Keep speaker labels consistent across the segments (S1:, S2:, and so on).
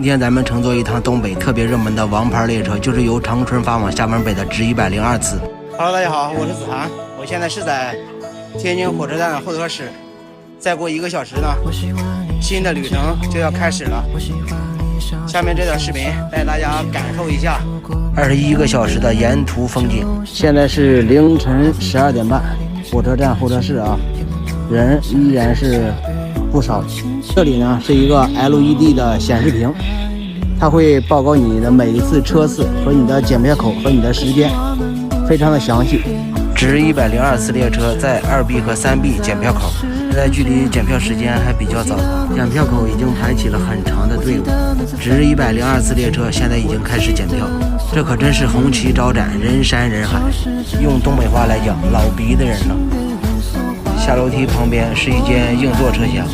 S1: 天咱们乘坐一趟东北特别热门的王牌列车，就是由长春发往厦门北的直102次。Hello， 大家好，我是子涵，我现在是在天津火车站候车室。再过1个小时呢，新的旅程就要开始了。下面这段视频带大家感受一下21个小时的沿途风景。现在是凌晨12点半，火车站候车室啊，人依然是不少。这里呢是一个 LED 的显示屏，它会报告你的每一次车次和你的检票口和你的时间，非常的详细。直102次列车在2B 和3B 检票口，现在距离检票时间还比较早，检票口已经排起了很长的队伍。直102次列车现在已经开始检票，这可真是红旗招展，人山人海，用东北话来讲，老逼的人了。下楼梯旁边是一间硬座车厢，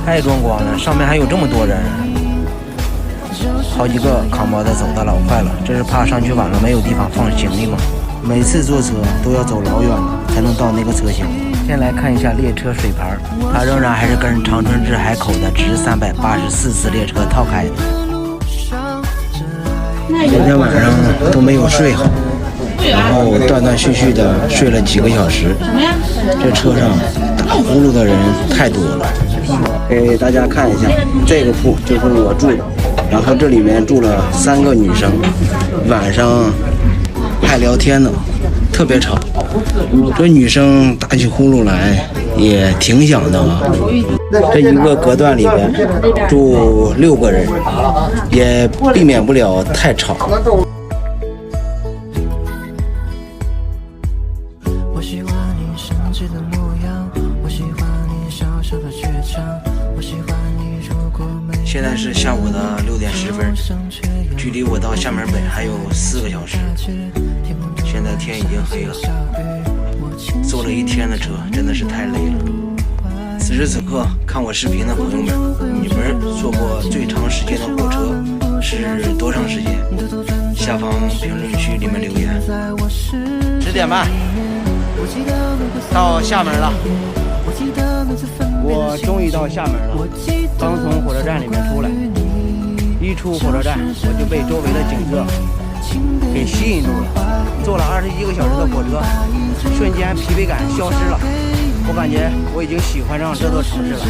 S1: 太壮观了，上面还有这么多人，好几个扛包的走的老快了，这是怕上去晚了没有地方放行李吗？每次坐车都要走老远了才能到那个车厢。先来看一下列车水牌，它仍然还是跟长春至海口的直384次列车套开的。今天晚上都没有睡好，然后断断续续的睡了几个小时。这车上打呼噜的人太多了。给大家看一下，这个铺就是我住的，然后这里面住了3个女生，晚上还聊天呢，特别吵。这女生打起呼噜来也挺响的啊。这一个隔断里边住6个人，也避免不了太吵。现在是下午的6点10分，距离我到厦门北还有4个小时。现在天已经黑了，坐了一天的车，真的是太累了。此时此刻看我视频的朋友们，你们坐过最长时间的火车是多长时间？下方评论区里面留言。10点半到厦门了，我终于到厦门了。刚从火车站里面出来，一出火车站我就被周围的景色给吸引住了。坐了21个小时的火车，瞬间疲惫感消失了，我感觉我已经喜欢上这座城市了。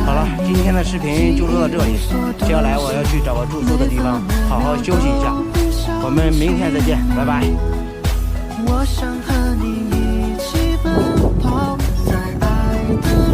S1: 好了，今天的视频就录到这里，接下来我要去找个住宿的地方好好休息一下。我们明天再见，拜拜。我想和你一起奔跑在爱的